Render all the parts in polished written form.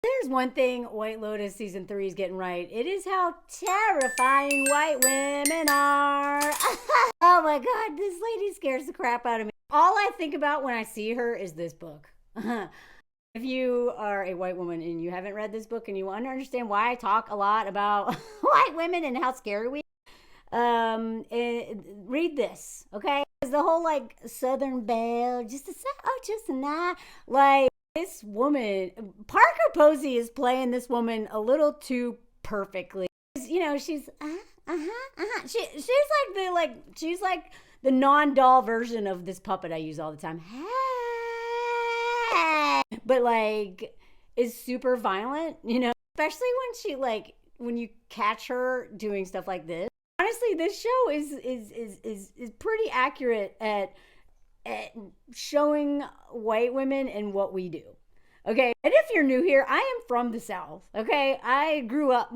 There's one thing White Lotus season 3 is getting right. It is how terrifying white women are. Oh my God, this lady scares the crap out of me. All I think about when I see her is this book. If you are a white woman and you haven't read this book and you want to understand why I talk a lot about white women and how scary we read this, okay? Because the whole like Southern Belle, just a night, like this woman, Parker Posey is playing this woman a little too perfectly. You know, she's she's like the non-doll version of this puppet I use all the time. But like is super violent, you know, especially when she like when you catch her doing stuff like this. Honestly, this show is pretty accurate at showing white women and what we do. Okay, and if you're new here, I am from the South. Okay, I grew up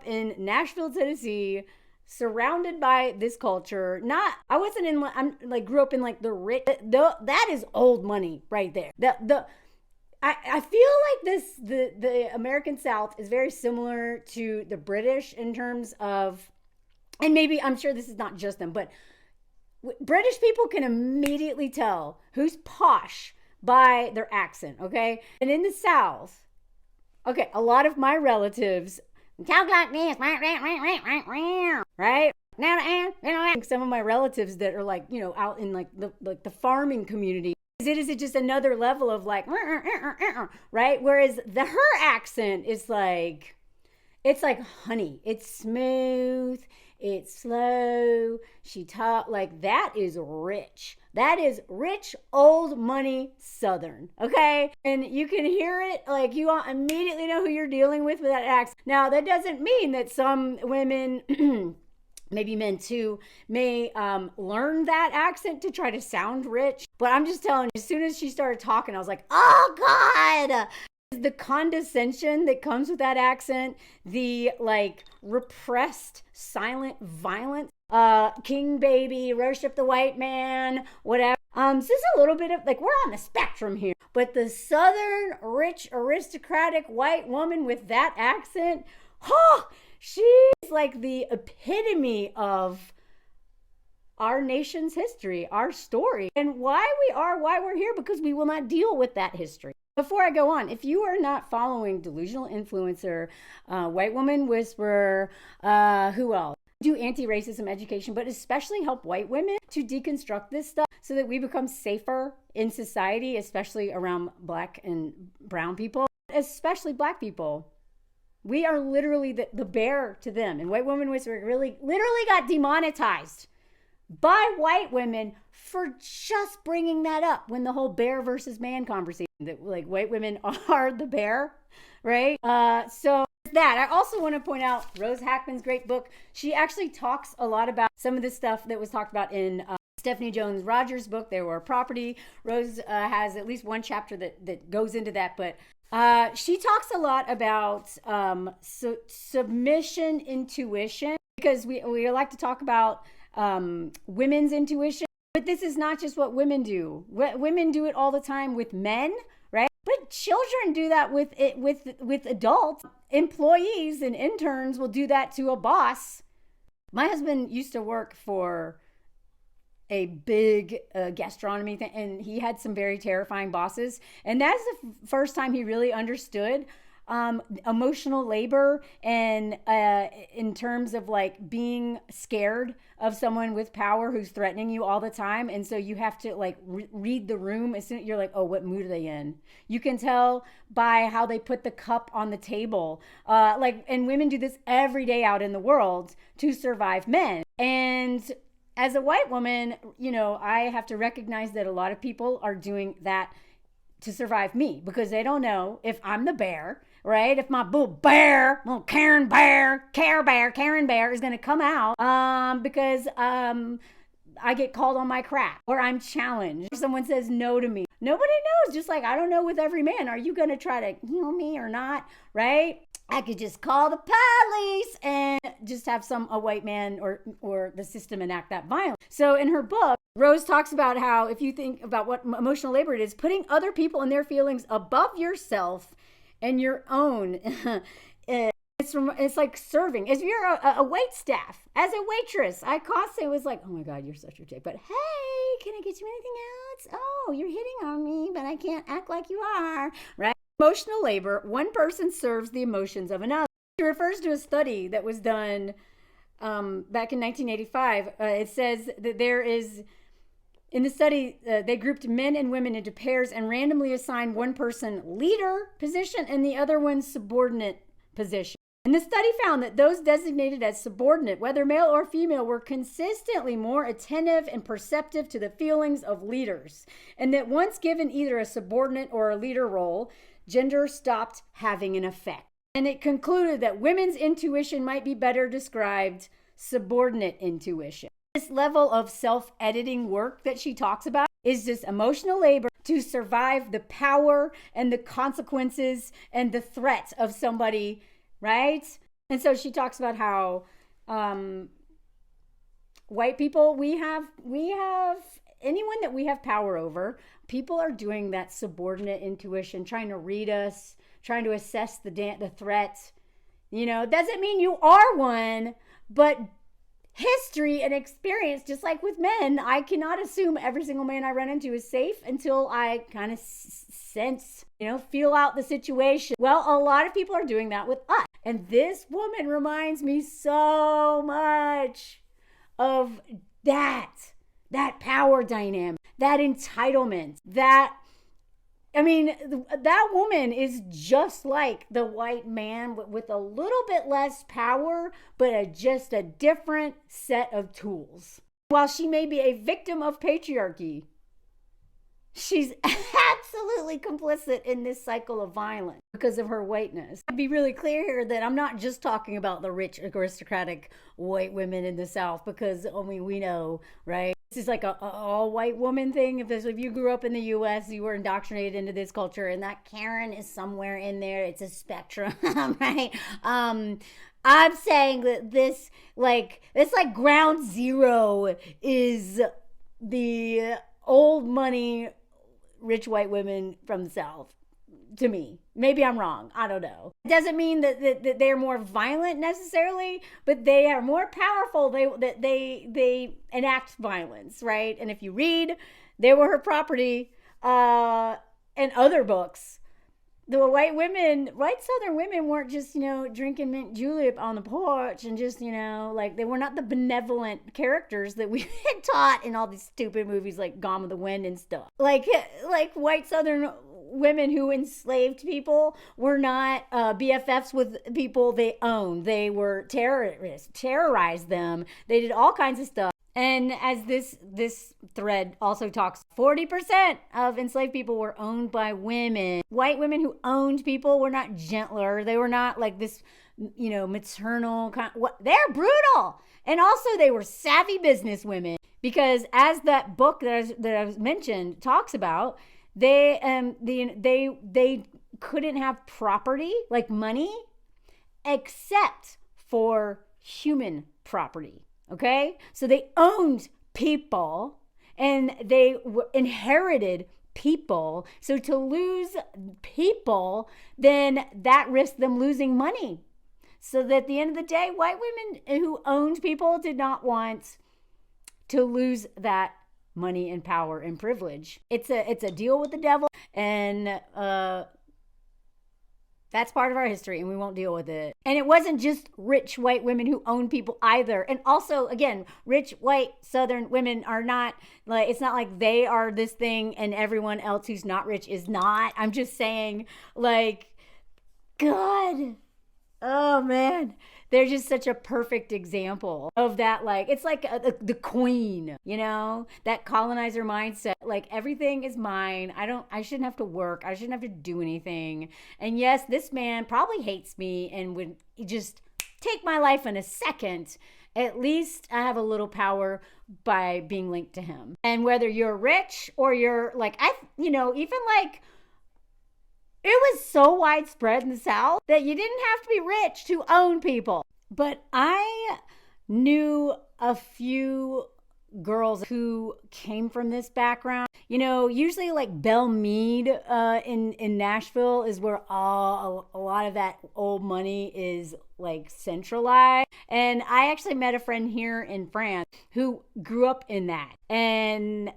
in Nashville, Tennessee, surrounded by this culture. I wasn't in. I'm like grew up in like the rich. That is old money right there. I feel like the American South is very similar to the British in terms of, and maybe I'm sure this is not just them, but British people can immediately tell who's posh by their accent, okay? And in the South, okay, a lot of my relatives talk like this, right? Now, some of my relatives that are like, you know, out in like the farming community, is it just another level of like, right? Whereas her accent is like, it's like honey. It's smooth. It's slow. She talk like that is rich. That is rich, old money Southern, okay? And you can hear it, like you immediately know who you're dealing with that accent. Now, that doesn't mean that some women, maybe men too, may learn that accent to try to sound rich. But I'm just telling you, as soon as she started talking, I was like, oh God! The condescension that comes with that accent, the like repressed, silent violence, king baby, worship the white man, whatever. This is a little bit of like, we're on the spectrum here. But the Southern, rich, aristocratic white woman with that accent, she's like the epitome of our nation's history, our story, and why we're here, because we will not deal with that history. Before I go on, if you are not following Delusional Influencer, White Woman Whisperer, who else? Do anti-racism education, but especially help white women to deconstruct this stuff so that we become safer in society, especially around Black and brown people, especially Black people. We are literally the bear to them. And White Woman Whisperer really literally got demonetized by white women for just bringing that up when the whole bear versus man conversation, that like white women are the bear, right? So that I also want to point out Rose Hackman's great book. She actually talks a lot about some of the stuff that was talked about in Stephanie Jones Rogers' book, They Were a Property. Rose has at least one chapter that goes into that, but she talks a lot about submission intuition, because we like to talk about women's intuition, but this is not just what women do. Women do it all the time with men, right? But children do that with adults. Employees and interns will do that to a boss. My husband used to work for a big gastronomy thing, and he had some very terrifying bosses. And that's the first time he really understood emotional labor, and in terms of like being scared of someone with power who's threatening you all the time. And so you have to like read the room. As soon as you're like, oh, what mood are they in? You can tell by how they put the cup on the table. And women do this every day out in the world to survive men. And as a white woman, you know, I have to recognize that a lot of people are doing that to survive me, because they don't know if I'm the bear, right? If my little Karen Bear is going to come out because I get called on my crap, or I'm challenged, or someone says no to me. Nobody knows. Just like I don't know with every man, are you going to try to heal me or not, right? I could just call the police and just have a white man or the system enact that violence. So in her book, Rose talks about how, if you think about what emotional labor it is, putting other people and their feelings above yourself and your own. It's like serving. If you're a wait staff, as a waitress, I constantly was like, oh my God, you're such a dick. But hey, can I get you anything else? Oh, you're hitting on me, but I can't act like you are, right? Emotional labor, one person serves the emotions of another. It refers to a study that was done back in 1985. It says that there is, in the study, they grouped men and women into pairs and randomly assigned one person leader position and the other one subordinate position. And the study found that those designated as subordinate, whether male or female, were consistently more attentive and perceptive to the feelings of leaders. And that once given either a subordinate or a leader role, gender stopped having an effect. And it concluded that women's intuition might be better described subordinate intuition. This level of self-editing work that she talks about is just emotional labor to survive the power and the consequences and the threat of somebody, right? And so she talks about how white people, we have anyone that we have power over, people are doing that subordinate intuition, trying to read us, trying to assess the threat. You know, doesn't mean you are one, but history and experience, just like with men, I cannot assume every single man I run into is safe until I kind of sense, feel out the situation. Well, a lot of people are doing that with us. And this woman reminds me so much of that power dynamic, that entitlement, that woman is just like the white man with a little bit less power, but just a different set of tools. While she may be a victim of patriarchy, she's absolutely complicit in this cycle of violence because of her whiteness. I'd be really clear here that I'm not just talking about the rich, aristocratic white women in the South, because we know, right? This is like a all white woman thing. If you grew up in the U.S., you were indoctrinated into this culture, and that Karen is somewhere in there. It's a spectrum, right? I'm saying that this ground zero is the old money rich white women from the South, to me. Maybe I'm wrong. I don't know. It doesn't mean that they're more violent necessarily, but they are more powerful. They enact violence, right? And if you read They Were Her Property and other books, the white Southern women weren't just, drinking mint julep on the porch and just, they were not the benevolent characters that we had taught in all these stupid movies like Gone with the Wind and stuff. Like white Southern women who enslaved people were not BFFs with people they owned. They were terrorists, terrorized them. They did all kinds of stuff. And as this thread also talks, 40% of enslaved people were owned by women. White women who owned people were not gentler. They were not like this, maternal kind. They're brutal. And also they were savvy business women, because as that book that I mentioned talks about, they couldn't have property like money except for human property. Okay, so they owned people and they inherited people. So to lose people, then that risked them losing money. So that at the end of the day, white women who owned people did not want to lose that money and power and privilege. It's a deal with the devil, and that's part of our history, and we won't deal with it. And it wasn't just rich white women who own people either. And also, again, rich white Southern women are not, it's not like they are this thing and everyone else who's not rich is not. I'm just saying, God, oh man, they're just such a perfect example of that. It's like the queen, that colonizer mindset. Everything is mine. I shouldn't have to work. I shouldn't have to do anything. And yes, this man probably hates me and would just take my life in a second. At least I have a little power by being linked to him. And whether you're rich or you're it was so widespread in the South that you didn't have to be rich to own people. But I knew a few girls who came from this background. You know, usually like Belle Meade in Nashville is where a lot of that old money is like centralized. And I actually met a friend here in France who grew up in that. And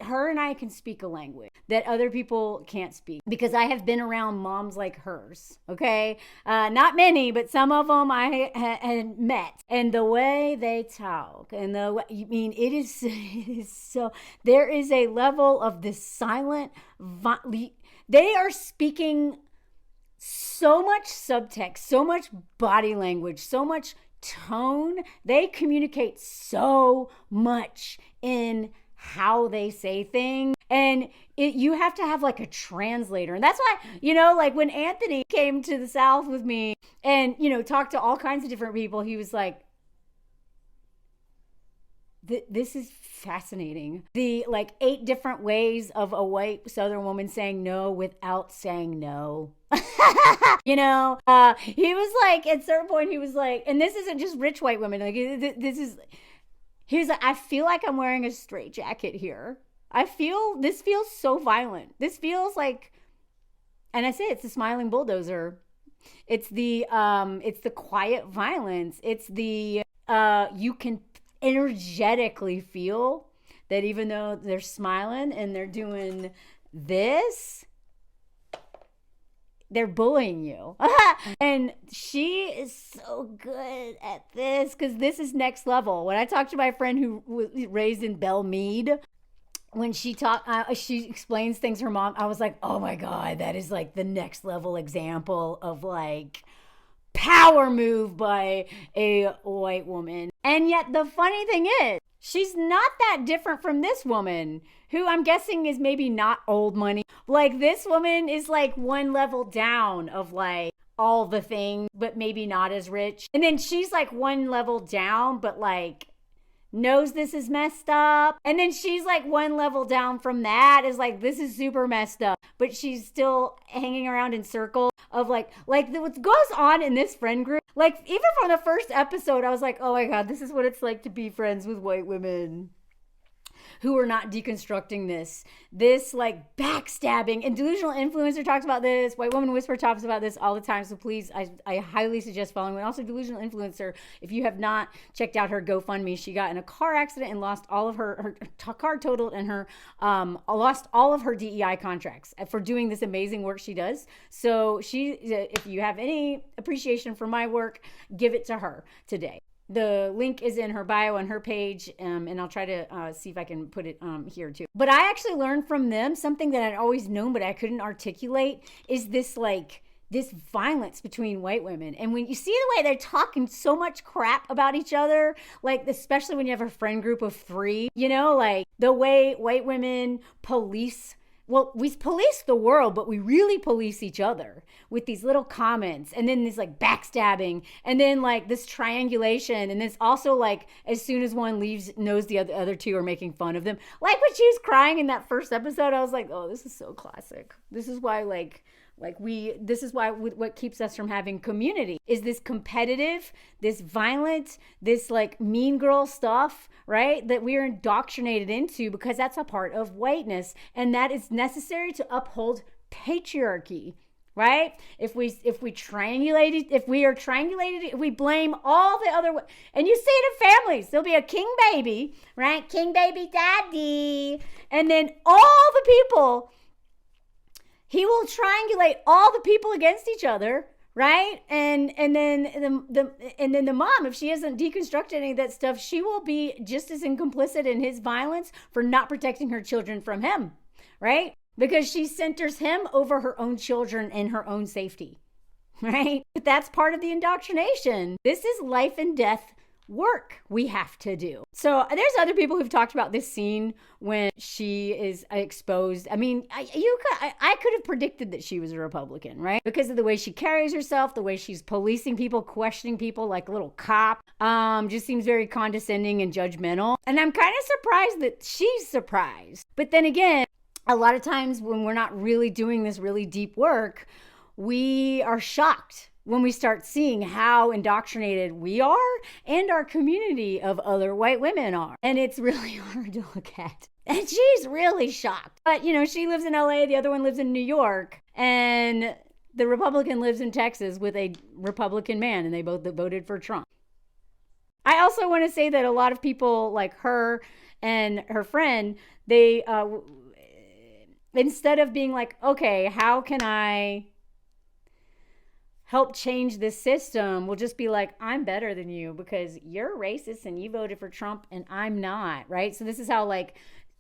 her and I can speak a language that other people can't speak because I have been around moms like hers. Okay. Not many, but some of them I had met, and the way they talk and the way, I mean, it is so, there is a level of this silent, they are speaking so much subtext, so much body language, so much tone. They communicate so much in how they say things, and you have to have like a translator. And that's why, you know, like when Anthony came to the South with me and, you know, talked to all kinds of different people, he was like, this is fascinating. The like 8 different ways of a white Southern woman saying no without saying no. You know, he was like, at a certain point, he was like, and this isn't just rich white women, like this is, he was like, I feel like I'm wearing a straitjacket here. This feels so violent. This feels like, and I say it's the smiling bulldozer. It's the quiet violence. It's the, you can energetically feel that even though they're smiling and they're doing this, they're bullying you. And she is so good at this because this is next level. When I talked to my friend who was raised in Belle Meade, when she explains things to her mom, I was like, oh my God, that is like the next level example of like power move by a white woman. And yet the funny thing is, she's not that different from this woman, who I'm guessing is maybe not old money. Like this woman is like one level down of like all the things, but maybe not as rich. And then she's like one level down, but like knows this is messed up. And then she's like one level down from that, is like, this is super messed up. But she's still hanging around in circles of like what goes on in this friend group. Like even from the first episode, I was like, oh my God, this is what it's like to be friends with white women who are not deconstructing this like backstabbing. And Delusional Influencer talks about this. White Woman Whisperer talks about this all the time. So please, I highly suggest following. And also Delusional Influencer, if you have not checked out her GoFundMe, she got in a car accident and lost all of her car totaled, and her lost all of her DEI contracts for doing this amazing work she does. So if you have any appreciation for my work, give it to her today. The link is in her bio on her page, and I'll try to see if I can put it here too. But I actually learned from them something that I'd always known but I couldn't articulate, is this violence between white women. And when you see the way they're talking so much crap about each other, like especially when you have a friend group of 3, you know, like the way white women police. Well, we police the world, but we really police each other with these little comments, and then this like backstabbing, and then like this triangulation, and this also like as soon as one leaves, knows the other 2 are making fun of them. Like when she was crying in that first episode, I was like, oh, this is so classic. This is why this is why what keeps us from having community is this competitive, this violent, this like mean girl stuff, right? That we are indoctrinated into because that's a part of whiteness, and that is necessary to uphold patriarchy, right? If we triangulate, if we are triangulated, if we blame all the other, and you see it in families, there'll be a king baby, right? King baby daddy, and then all the people. He will triangulate all the people against each other, right? And then the mom, if she hasn't deconstructed any of that stuff, she will be just as complicit in his violence for not protecting her children from him, right? Because she centers him over her own children and her own safety, right? But that's part of the indoctrination. This is life and death work we have to do. So there's other people who've talked about this scene when she is exposed. I mean, I could have predicted that she was a Republican, right? Because of the way she carries herself, the way she's policing people, questioning people like a little cop, just seems very condescending and judgmental. And I'm kind of surprised that she's surprised. But then again, a lot of times when we're not really doing this really deep work, we are shocked when we start seeing how indoctrinated we are and our community of other white women are. And it's really hard to look at. And she's really shocked. But, she lives in LA, the other one lives in New York, and the Republican lives in Texas with a Republican man, and they both voted for Trump. I also want to say that a lot of people like her and her friend, they, instead of being like, okay, how can I help change this system, will just be like, I'm better than you because you're racist and you voted for Trump and I'm not, right? So this is how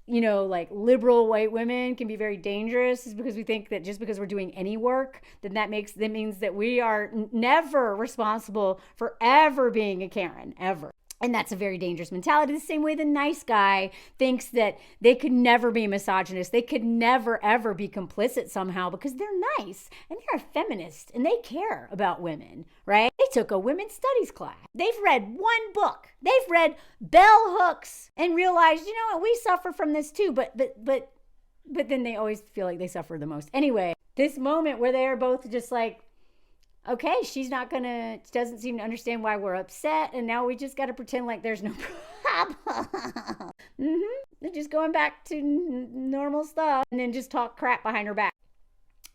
liberal white women can be very dangerous, is because we think that just because we're doing any work, then that means that we are never responsible for ever being a Karen, ever. And that's a very dangerous mentality. The same way the nice guy thinks that they could never be misogynist. They could never, ever be complicit somehow because they're nice and they're a feminist and they care about women, right? They took a women's studies class. They've read one book. They've read bell hooks and realized, we suffer from this too. But then they always feel like they suffer the most. Anyway, this moment where they are both just like, okay, she doesn't seem to understand why we're upset, and now we just got to pretend like there's no problem. They're just going back to normal stuff, and then just talk crap behind her back.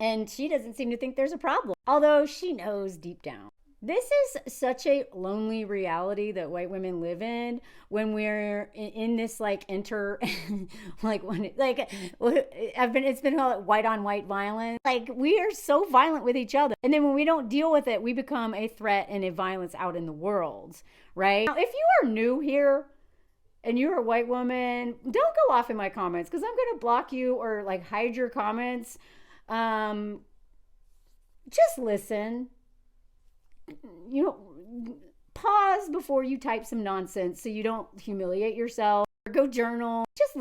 And she doesn't seem to think there's a problem, although she knows deep down. This is such a lonely reality that white women live in when we're in this it's been called white on white violence. Like, we are so violent with each other. And then when we don't deal with it, we become a threat and a violence out in the world, right? Now, if you are new here and you're a white woman, don't go off in my comments because I'm going to block you or hide your comments. Just listen. Pause before you type some nonsense so you don't humiliate yourself, or go journal. Just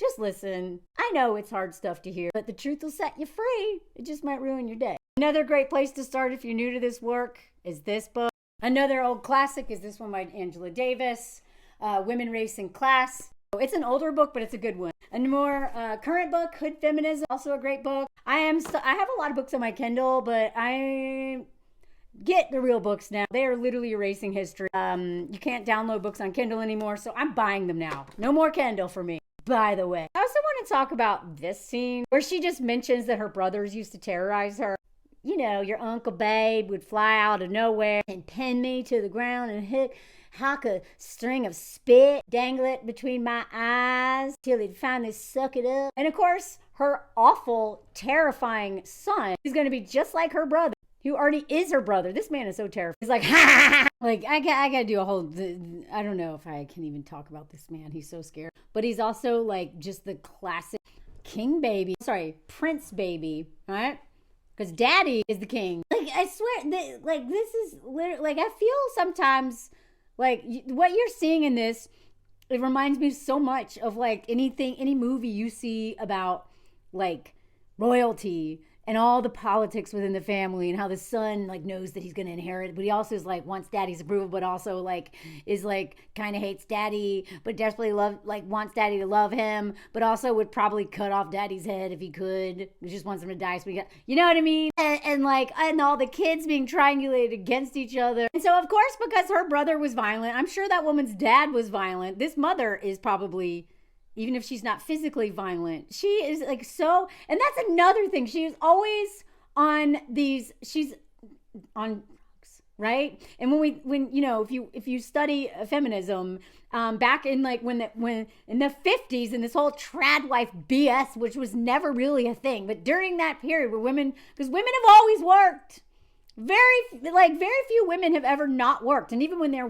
listen. I know it's hard stuff to hear, but the truth will set you free. It just might ruin your day. Another great place to start if you're new to this work is this book. Another old classic is this one by Angela Davis, Women, Race, and Class. It's an older book, but it's a good one. A more current book, Hood Feminism, also a great book. I have a lot of books on my Kindle, but I get the real books now. They are literally erasing history. You can't download books on Kindle anymore, so I'm buying them now. No more Kindle for me. By the way, I also want to talk about this scene where she just mentions that her brothers used to terrorize her. Your Uncle Babe would fly out of nowhere and pin me to the ground and hock a string of spit, dangle it between my eyes till he'd finally suck it up. And of course, her awful, terrifying son is going to be just like her brother, who already is her brother. This man is so terrified. He's like, ha! I gotta do a whole, I don't know if I can even talk about this man. He's so scared. But he's also just the classic prince baby, right? Because daddy is the king. I swear, this is literally, I feel sometimes what you're seeing in this, it reminds me so much of any movie you see about royalty and all the politics within the family and how the son knows that he's going to inherit, but he also is wants daddy's approval, but also is kind of hates daddy, but desperately wants daddy to love him, but also would probably cut off daddy's head if he could. He just wants him to die. So you know what I mean? And all the kids being triangulated against each other. And so of course, because her brother was violent, I'm sure that woman's dad was violent. This mother is probably, even if she's not physically violent, she is so, and that's another thing. She is always she's on drugs, right? And if you study feminism, back in when in the 50s, and this whole trad wife BS, which was never really a thing, but during that period where because women have always worked. Very few women have ever not worked. And even when they're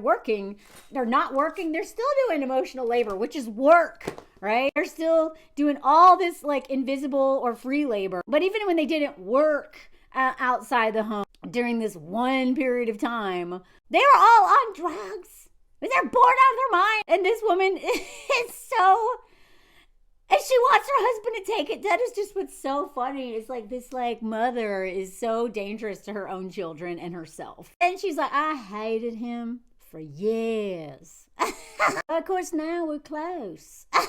not working, they're still doing emotional labor, which is work, right? They're still doing all this invisible or free labor. But even when they didn't work outside the home during this one period of time, they were all on drugs. They're bored out of their mind. And this woman is so... And she wants her husband to take it. That is just what's so funny. It's this mother is so dangerous to her own children and herself. And she's like, I hated him for years. Of course, now we're close. Can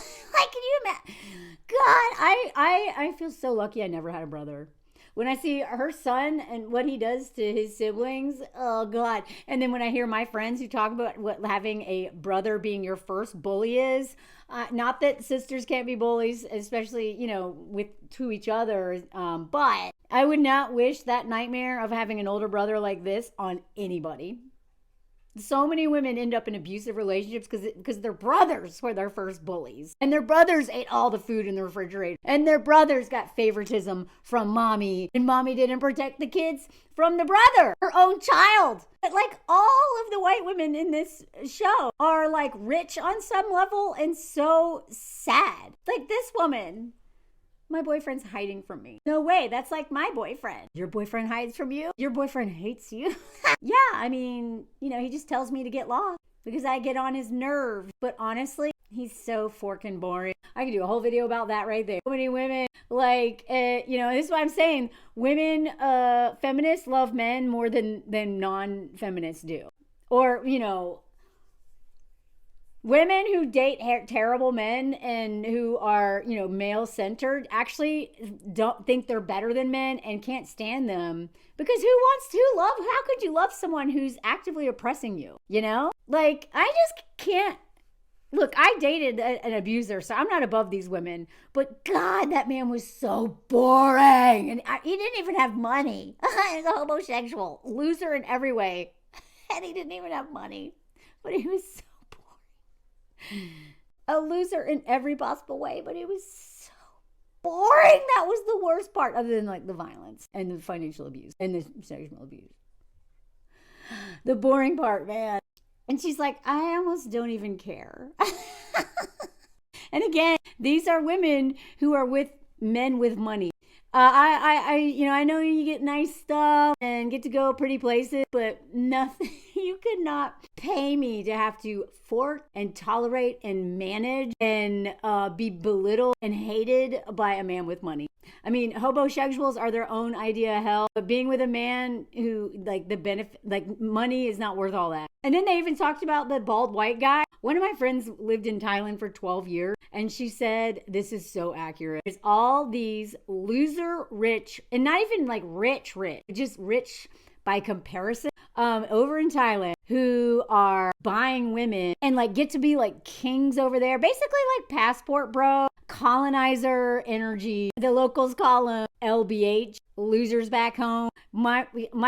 you imagine? God, I feel so lucky I never had a brother. When I see her son and what he does to his siblings, oh God. And then when I hear my friends who talk about what having a brother being your first bully is, not that sisters can't be bullies, especially, with to each other, but I would not wish that nightmare of having an older brother like this on anybody. So many women end up in abusive relationships because their brothers were their first bullies. And their brothers ate all the food in the refrigerator. And their brothers got favoritism from mommy. And mommy didn't protect the kids from the brother, her own child. But like all of the white women in this show are like rich on some level and so sad. Like this woman. My boyfriend's hiding from me. No way, that's like my boyfriend. Your boyfriend hides from you? Your boyfriend hates you? Yeah, I mean, he just tells me to get lost because I get on his nerve. But honestly, he's so forking boring. I could do a whole video about that right there. So many women, this is what I'm saying. Women, feminists love men more than non-feminists do. Or, women who date terrible men and who are, male-centered actually don't think they're better than men and can't stand them. Because how could you love someone who's actively oppressing you, Like, I just can't. Look, I dated an abuser, so I'm not above these women. But God, that man was so boring. And he didn't even have money. He was a homosexual, loser in every way. And he didn't even have money. But he was so a loser in every possible way, but it was so boring. That was the worst part, other than like the violence and the financial abuse and the sexual abuse. The boring part, man. And she's like, I almost don't even care. And again, these are women who are with men with money. I know you get nice stuff and get to go pretty places, but nothing. You could not pay me to have to fork and tolerate and manage and be belittled and hated by a man with money. I mean, homosexuals are their own idea of hell, but being with a man who money is not worth all that. And then they even talked about the bald white guy. One of my friends lived in Thailand for 12 years, and she said, this is so accurate. There's all these loser rich, and not even like rich, just rich by comparison, over in Thailand, who are buying women and like get to be like kings over there. Basically like passport bro, colonizer energy. The locals call them LBH, losers back home. My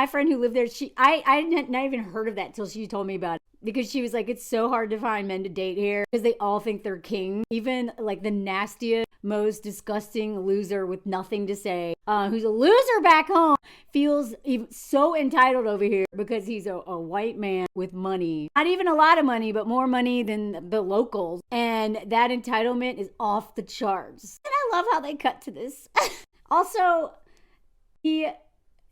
friend who lived there, I had not even heard of that till she told me about it. Because she was like, it's so hard to find men to date here because they all think they're king. Even like the nastiest, most disgusting loser with nothing to say, who's a loser back home, feels even so entitled over here because he's a white man with money. Not even a lot of money, but more money than the locals. And that entitlement is off the charts. And I love how they cut to this. Also,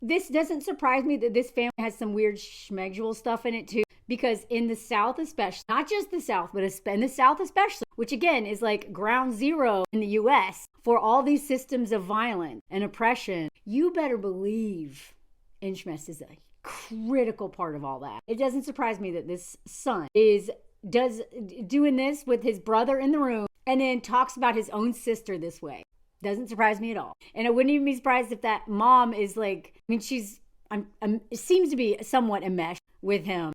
this doesn't surprise me that this family has some weird schmegdual stuff in it too. Because in the South especially, not just the South, but in the South especially, which again is like ground zero in the US for all these systems of violence and oppression, you better believe Inchmess is a critical part of all that. It doesn't surprise me that this son does doing this with his brother in the room and then talks about his own sister this way. Doesn't surprise me at all. And I wouldn't even be surprised if that mom is like, it seems to be somewhat enmeshed with him,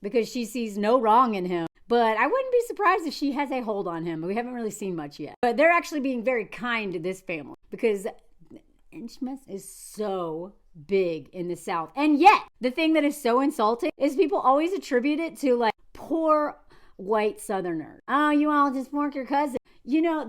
because she sees no wrong in him. But I wouldn't be surprised if she has a hold on him. We haven't really seen much yet. But they're actually being very kind to this family because Inchmess is so big in the South. And yet, the thing that is so insulting is people always attribute it to like poor white Southerners. Oh, you all just fork your cousin.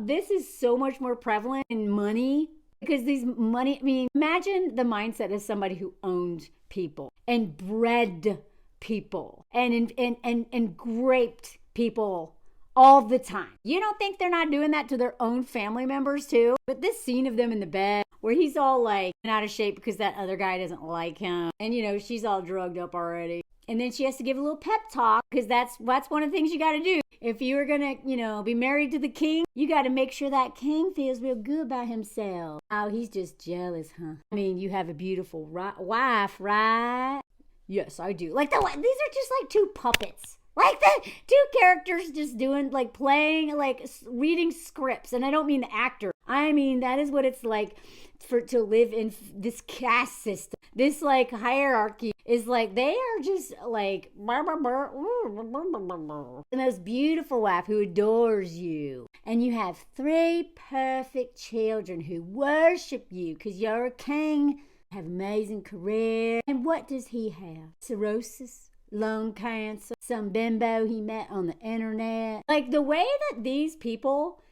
This is so much more prevalent in money because imagine the mindset of somebody who owned people and bred people and graped people all the time. You don't think they're not doing that to their own family members too? But this scene of them in the bed where he's all like out of shape because that other guy doesn't like him, and she's all drugged up already, and then she has to give a little pep talk because that's one of the things you got to do if you're gonna be married to the king. You got to make sure that king feels real good about himself. Oh, he's just jealous, huh? I mean, you have a beautiful wife, right? Yes, I do. Like these are just like two puppets Like the two characters just doing, like playing, like reading scripts. And I don't mean the actor. I mean, that is what it's like to live in this caste system. This like hierarchy is like, they are just like the most beautiful wife who adores you. And you have 3 perfect children who worship you because you're a king, have amazing career. And what does he have? Cirrhosis, lung cancer, some bimbo he met on the internet. Like the way that these people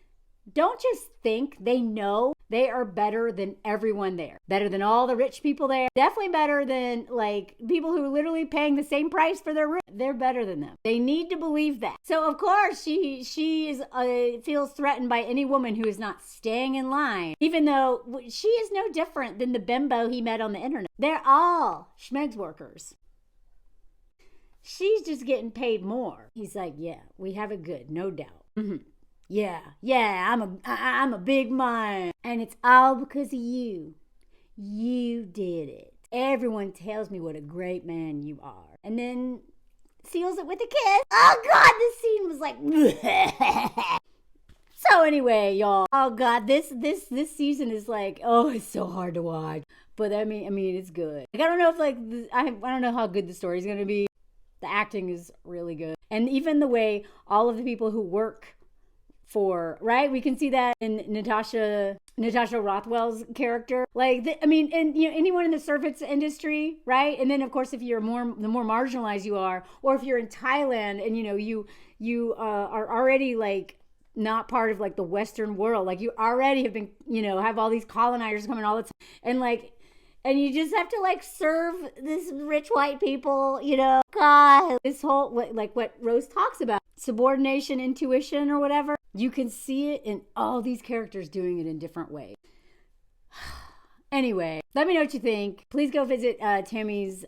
don't just think, they know they are better than everyone there. Better than all the rich people there. Definitely better than like people who are literally paying the same price for their room. They're better than them. They need to believe that. So of course she is feels threatened by any woman who is not staying in line. Even though she is no different than the bimbo he met on the internet. They're all schmegs workers. She's just getting paid more. He's like, yeah, we have it good, no doubt. Mm-hmm. Yeah, I'm a big man. And it's all because of you. You did it. Everyone tells me what a great man you are. And then seals it with a kiss. Oh God, this scene was like So anyway, y'all. Oh God, this season is like, oh, it's so hard to watch. But I mean it's good. Like, I don't know if like I don't know how good the story's gonna be. The acting is really good. And even the way all of the people who work for, right? We can see that in Natasha Rothwell's character. Like, and you know, anyone in the service industry, right? And then of course, if you're the more marginalized you are, or if you're in Thailand and you know you are already like not part of like the Western world, like you already have been, you know, have all these colonizers coming all the time, and you just have to like serve this rich white people, you know. God, this whole what Rose talks about, subordination, intuition, or whatever. You can see it in all these characters doing it in different ways. Anyway, let me know what you think. Please go visit Tammy's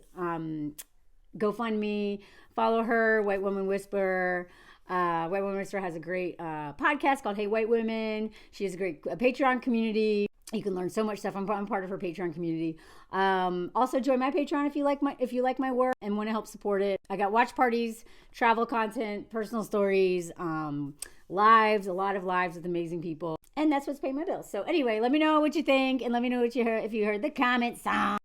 GoFundMe. Follow her, White Woman Whisperer. White Woman Whisperer has a great podcast called Hey White Women. She has a great Patreon community. You can learn so much stuff. I'm part of her Patreon community. Also join my Patreon if you like my work and want to help support it. I got watch parties, travel content, personal stories, lives, a lot of lives with amazing people. And that's what's paying my bills. So anyway, let me know what you think, and let me know what you heard if you heard the comment song.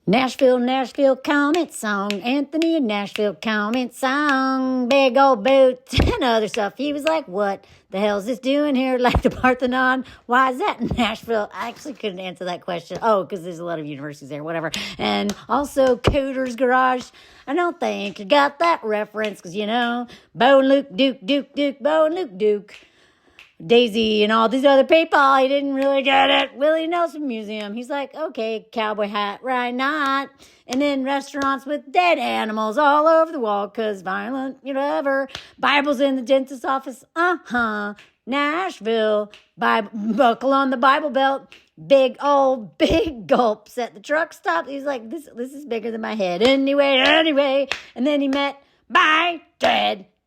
Nashville comment song. Anthony in Nashville comment song. Big old boots and other stuff. He was like, what the hell is this doing here? Like the Parthenon? Why is that in Nashville? I actually couldn't answer that question. Oh, because there's a lot of universities there, whatever. And also Cooter's Garage. I don't think you got that reference because, you know, Bo and Luke, Duke, Bo and Luke, Duke. Daisy and all these other people, he didn't really get it. Willie Nelson Museum. He's like, okay, cowboy hat, right not? And then restaurants with dead animals all over the wall because violent, whatever. Bibles in the dentist's office. Nashville. Buckle on the Bible belt. Big gulps at the truck stop. He's like, this is bigger than my head. Anyway. And then he met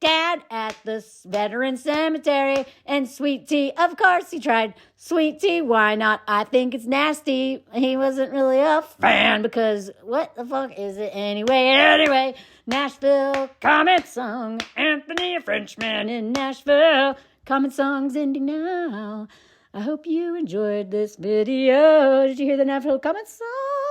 Dad at the veteran cemetery, and sweet tea. Of course he tried sweet tea. Why not? I think it's nasty. He wasn't really a fan because what the fuck is it anyway? Nashville comment song. Anthony, a Frenchman in Nashville. Comment songs ending now. I hope you enjoyed this video. Did you hear the Nashville comment song?